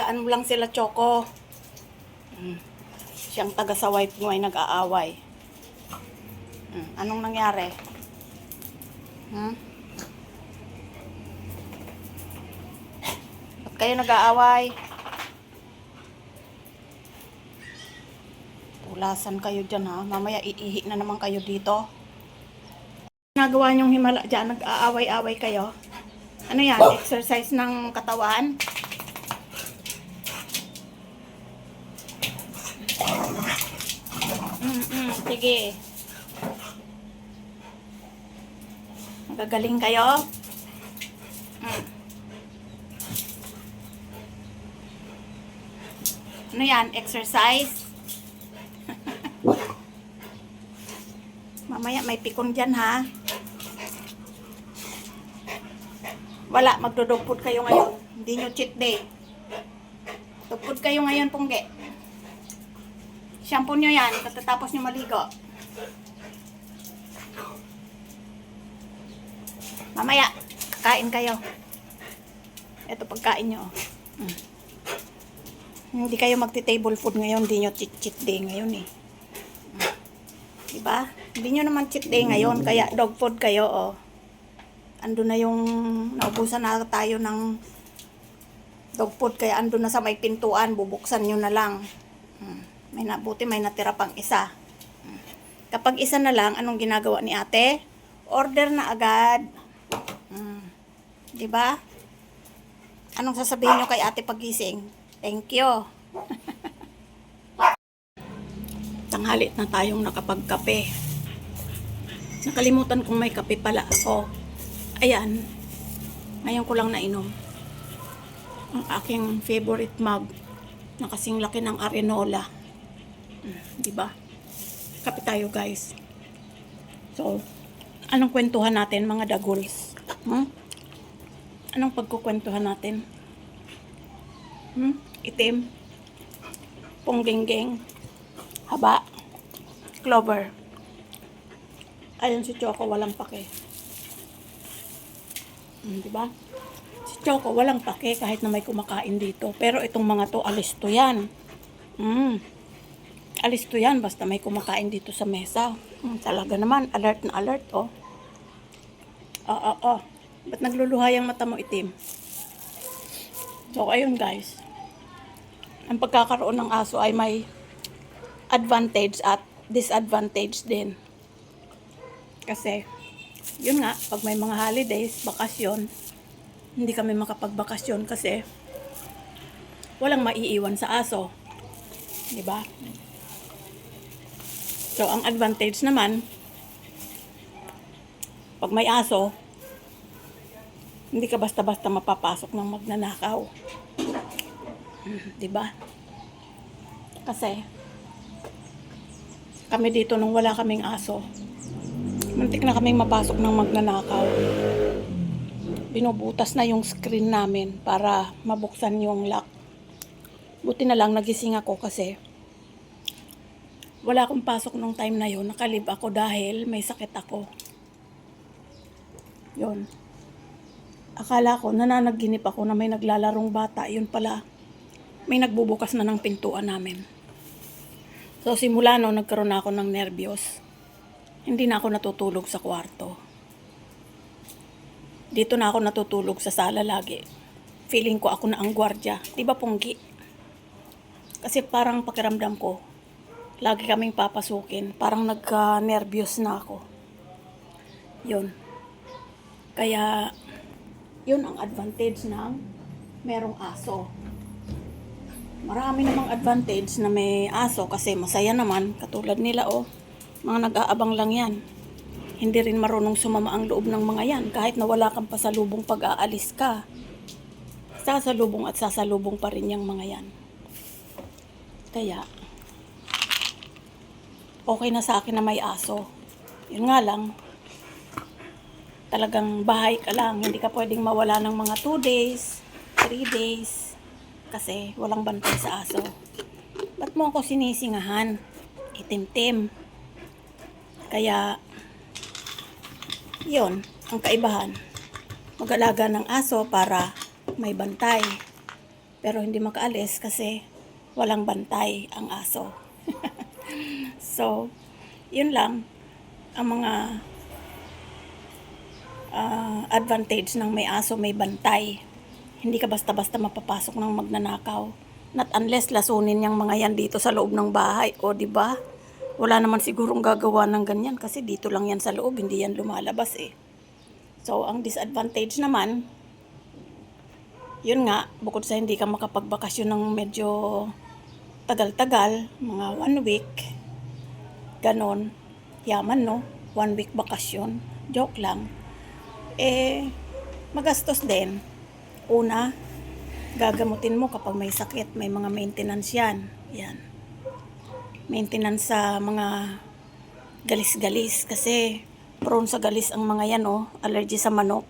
alagaan mo lang sila, Choco. Siyang taga sa wife mo ay nag-aaway. Anong nangyari? Ba't kayo nag-aaway? Tulasan kayo dyan, ha? Mamaya iihi na naman kayo dito. Nagawa niyong himala dyan, nag-aaway-aaway kayo. Ano yan? Exercise ng katawan? Sige. Magagaling kayo? Ano yan? Exercise? Mamaya may pikon dyan, ha? Wala, magdudugpod kayo ngayon. Hindi nyo cheat day. Dugpod kayo ngayon, Pungge. Shampoo nyo yan, katatapos nyo maligo. Mamaya, kain kayo. Ito pagkain nyo. Hindi kayo magti-table food ngayon, hindi nyo cheat day ngayon eh. Diba? Hindi nyo naman cheat day ngayon, kaya dog food kayo oh. Ando na yung, naubusan na tayo ng dog food, kaya ando na sa may pintuan, bubuksan nyo na lang. May nabuti, may natira pang isa. Kapag isa na lang, anong ginagawa ni ate? Order na agad. Diba? Anong sasabihin nyo kay ate pagising? Thank you. Tanghalit na tayong nakapagkape. Nakalimutan kong may kape pala ako. Ayan. Ngayon ko lang nainom. Ang aking favorite mug na kasing laki ng Arenola. Diba? Kape tayo, guys. So, anong kwentuhan natin, mga dagols? Anong pagkukwentuhan natin? Itim, punggingging, haba, clover. Ayun si Choco, walang pake. Diba? Si Choco, walang pake kahit na may kumakain dito. Pero itong mga to, alis to yan. Alis to yan, basta may kumakain dito sa mesa. Talaga naman, alert na alert, oh. Ba't nagluluha yung mata mo itim? So, ayun guys. Ang pagkakaroon ng aso ay may advantage at disadvantage din. Kasi, yun nga, pag may mga holidays, bakasyon, hindi kami makapagbakasyon kasi walang maiiwan sa aso. Diba? So, ang advantage naman, pag may aso, hindi ka basta-basta mapapasok ng magnanakaw. Diba? Kasi, kami dito nung wala kaming aso, muntik na kaming mapasok ng magnanakaw. Binubutas na yung screen namin para mabuksan yung lock. Buti na lang nagising ako kasi wala akong pasok nung time na yun. Nakalib ako dahil may sakit ako. Yun. Akala ko, nananaginip ako na may naglalarong bata. Yun pala, may nagbubukas na ng pintuan namin. So, simula no, nagkaroon na ako ng nervyos. Hindi na ako natutulog sa kwarto. Dito na ako natutulog sa sala lagi. Feeling ko ako na ang gwardiya. Diba, Punggi? Kasi parang pakiramdam ko, lagi kaming papasukin. Parang nagka-nervyos na ako. Yun. Kaya, yun ang advantage ng merong aso. Marami namang advantage na may aso kasi masaya naman. Katulad nila, oh. Mga nag-aabang lang yan. Hindi rin marunong sumama ang loob ng mga yan. Kahit na wala kang pasalubong pag-aalis ka. Sasalubong at sasalubong pa rin yung mga yan. Kaya, okay na sa akin na may aso. Yun nga lang, talagang bahay ka lang. Hindi ka pwedeng mawala ng mga 2 days, 3 days. Kasi walang bantay sa aso. Ba't mo ako sinisingahan? Itim-tim. Kaya, yun, ang kaibahan. Mag-alaga ng aso para may bantay. pero hindi makaalis kasi walang bantay ang aso. So, yun lang ang mga advantage ng may aso, may bantay. Hindi ka basta-basta mapapasok ng magnanakaw. Not unless lasunin yung mga yan dito sa loob ng bahay. O, di ba? Wala naman sigurong gagawa ng ganyan kasi dito lang yan sa loob, hindi yan lumalabas eh. So, ang disadvantage naman, yun nga, bukod sa hindi ka makapagbakasyon ng medyo tagal-tagal, mga 1 week, ganon, yaman no, 1 week bakasyon, joke lang, eh, magastos din. Una, gagamutin mo kapag may sakit, may mga maintenance yan, yan. Maintenance sa mga galis-galis kasi prone sa galis ang mga yan oh, allergy sa manok.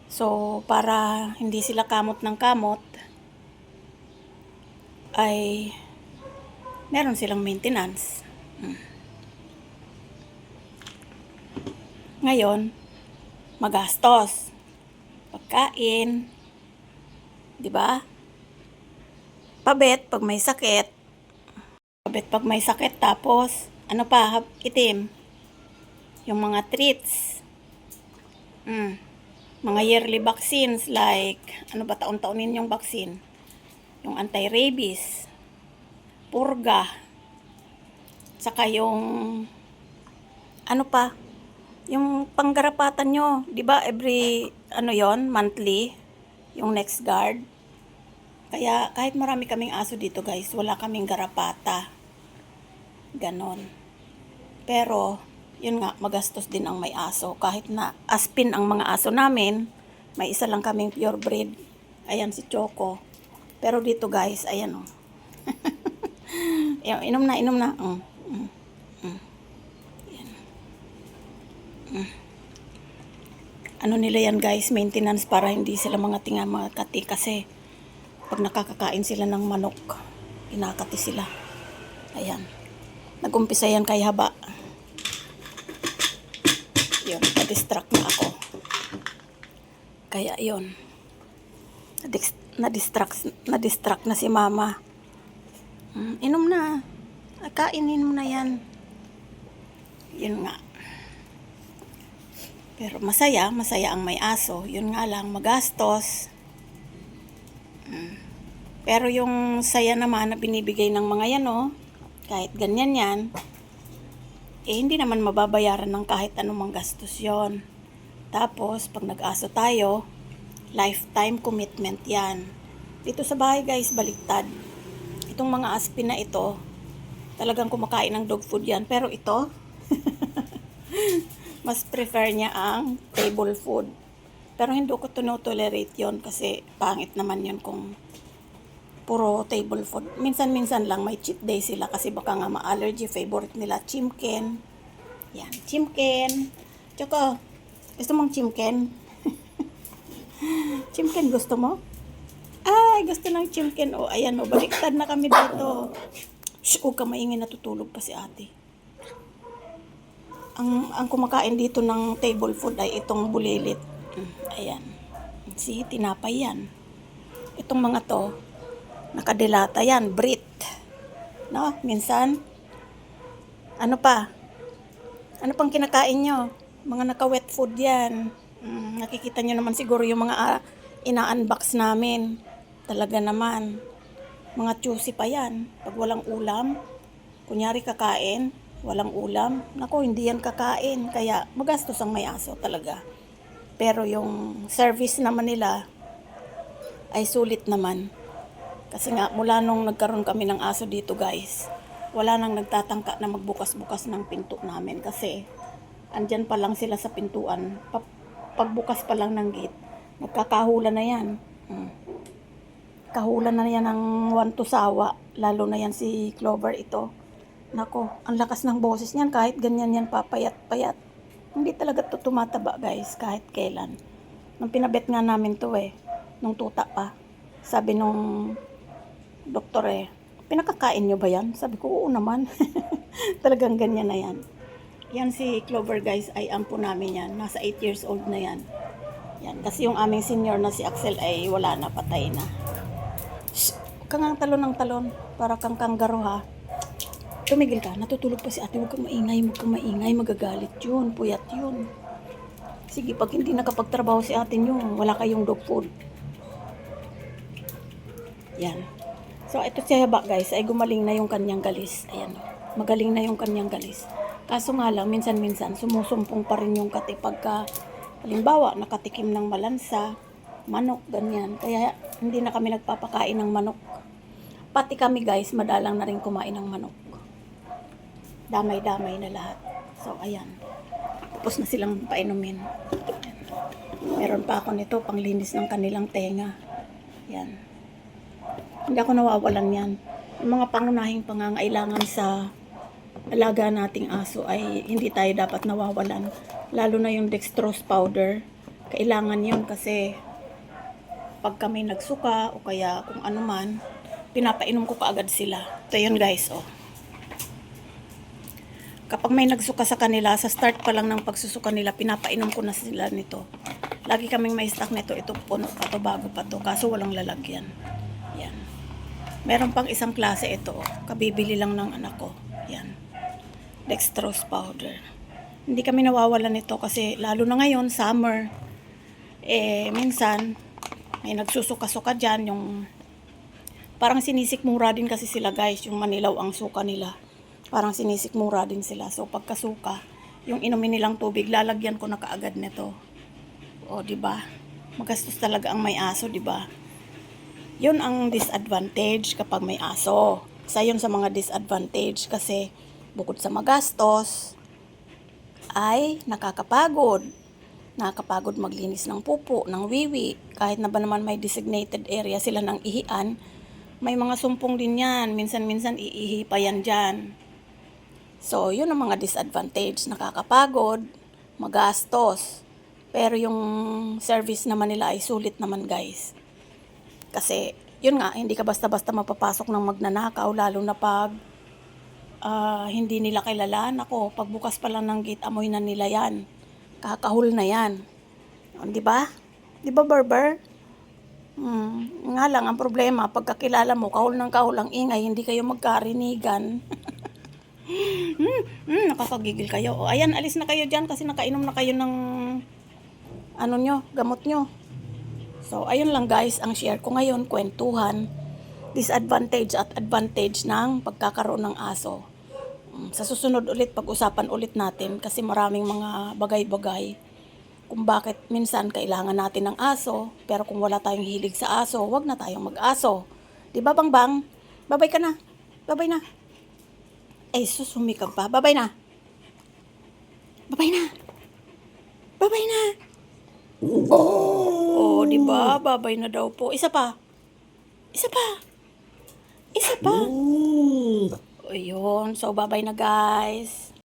So, para hindi sila kamot ng kamot, ay meron silang maintenance. Ngayon, magastos. Pagkain, di ba? Pabet pag may sakit. Pabet pag may sakit, tapos, ano pa, itim. Yung mga treats. Mga yearly vaccines like, ano ba taon-taonin yung vaccine? Yung anti-rabies, purga, saka yung, ano pa, yung panggarapatan nyo, di ba every, ano yon monthly, yung next guard. Kaya kahit marami kaming aso dito guys, wala kaming garapata. Ganon. Pero, yun nga, magastos din ang may aso. Kahit na aspin ang mga aso namin, may isa lang kaming purebred. Ayan si Choco. Pero dito guys, ayan o. Inom na, inom na. Ano nila yan guys, maintenance para hindi sila mga tinga mga kati kasi pag nakakakain sila ng manok, kinakati sila. Ayan. Nag-umpisa yan kay haba. Yun, na-distract na ako. Kaya yun. Na-distract na si mama. Inom na. Kainin mo na yan. Yun nga. Pero masaya ang may aso. Yun nga lang, magastos. Pero yung saya naman na binibigay ng mga yan, oh, kahit ganyan yan, eh hindi naman mababayaran ng kahit anumang gastos yon. Tapos, pag nag-aso tayo, lifetime commitment yan. Dito sa bahay guys, baliktad. Itong mga aspin na ito, talagang kumakain ng dog food yan. Pero ito, mas prefer niya ang table food. Pero hindi ko tolerate yon kasi pangit naman yon kung puro table food. Minsan-minsan lang may cheat day sila kasi baka nga ma-allergy. Favorite nila, chimken. Yan, chimken. Choco, gusto mong chimken? Chimken gusto mo? Ay, gusto ng chimken. O, ayan o, baliktad na kami dito. Shh, huwag ka maingay, natutulog pa si ate. Ang kumakain dito ng table food ay itong bulilit. Ayan. See, tinapay yan. Itong mga to, nakadelata yan, Brit. No, minsan, ano pa? Ano pang kinakain nyo? Mga naka-wet food yan. Nakikita nyo naman siguro yung mga ina-unbox namin. Talaga naman. Mga juicy pa yan. Pag walang ulam, kunyari kakain, walang ulam, naku, hindi yan kakain. Kaya magastos ang may aso talaga. Pero yung service naman nila ay sulit naman. Kasi nga, mula nung nagkaroon kami ng aso dito guys, wala nang nagtatangka na magbukas-bukas ng pinto namin. Kasi, andyan pa lang sila sa pintuan. Pagbukas pa lang ng gate, nagkakahula na yan. Kahula na yan ng wanto sawa. Lalo na yan si Clover ito. Nako, ang lakas ng boses niyan. Kahit ganyan yan, papayat-payat. Hindi talaga to tumataba guys, kahit kailan. Nung pinabet nga namin to nung tuta pa. Sabi nung doktor pinakakain nyo ba yan? Sabi ko, oo naman. Talagang ganyan na yan. Yan si Clover guys, ay ampo namin yan. Nasa 8 years old na yan. Yan. Kasi yung aming senior na si Axel ay wala na, patay na. kang talon ng talon. Para kang kanggaro ha. Tumigil ka, natutulog pa si ate. Huwag kang maingay, magagalit yun. Puyat yun. Sige, pag hindi nakapagtrabaho si ate nyo, wala kayong dog food. Yan. So, ito siya ba guys, ay gumaling na yung kanyang galis. Ayan, magaling na yung kanyang galis. Kaso nga lang, minsan-minsan, sumusumpong pa rin yung kati pagka, halimbawa, nakatikim ng malansa, manok, ganyan. Kaya, hindi na kami nagpapakain ng manok. Pati kami guys, madalang na rin kumain ng manok. Damay-damay na lahat. So, ayan. Tapos na silang painumin. Meron pa ako nito, panglinis ng kanilang tenga. Yan. Hindi ako nawawalan yan. Yung mga pangunahing pangangailangan sa alaga nating aso ay hindi tayo dapat nawawalan. Lalo na yung dextrose powder. Kailangan yun kasi pag kami nagsuka o kaya kung ano man, pinapainom ko kaagad sila. Ito yun guys, oh. Kapag may nagsuka sa kanila, sa start pa lang ng pagsusuka nila, pinapainom ko na sila nito. Lagi kaming may stock nito. Ito puno pa to, bago pa to. Kaso walang lalagyan. Yan. Meron pang isang klase ito. Kabibili lang ng anak ko. Yan. Dextrose powder. Hindi kami nawawalan nito kasi lalo na ngayon, summer. Minsan, may nagsusuka-suka dyan. Yung parang sinisikmura din kasi sila guys. Yung manilaw ang suka nila. Parang sinisikmura din sila. So, pagkasuka, yung inumin nilang tubig, lalagyan ko na kaagad nito. O, diba? Magastos talaga ang may aso, diba? Yun ang disadvantage kapag may aso. Isa yun sa mga disadvantage kasi bukod sa magastos, ay nakakapagod. Nakakapagod maglinis ng pupo, ng wiwi. Kahit na ba naman may designated area sila ng ihian, may mga sumpong din yan. Minsan-minsan iihi pa yan dyan. So, yun ang mga disadvantage. Nakakapagod, magastos. Pero yung service naman nila ay sulit naman guys. Kasi, yun nga, hindi ka basta-basta mapapasok ng magnanakaw, lalo na pag hindi nila kilala. Ako, pagbukas pa lang ng gate, amoy na nila yan. Kakahul na yan. Di ba? Di ba, Berber? Nga lang, ang problema, pagkakilala mo, kahul ng kahul ang ingay, hindi kayo magkarinigan. Nakakagigil kayo. O, ayan, alis na kayo dyan kasi nakainom na kayo ng ano nyo, gamot nyo. So, ayun lang guys, ang share ko ngayon, kwentuhan, disadvantage at advantage ng pagkakaroon ng aso. Sa susunod ulit, pag-usapan ulit natin kasi maraming mga bagay-bagay kung bakit minsan kailangan natin ng aso, pero kung wala tayong hilig sa aso, wag na tayong mag-aso. Diba, Bangbang? Babay ka na. Babay na. Ay, susumikap pa. Babay na. Babay na. Babay na. Oh, di ba? Babay na daw po. Isa pa. Isa pa. Isa pa. Ayun. So, babay na guys.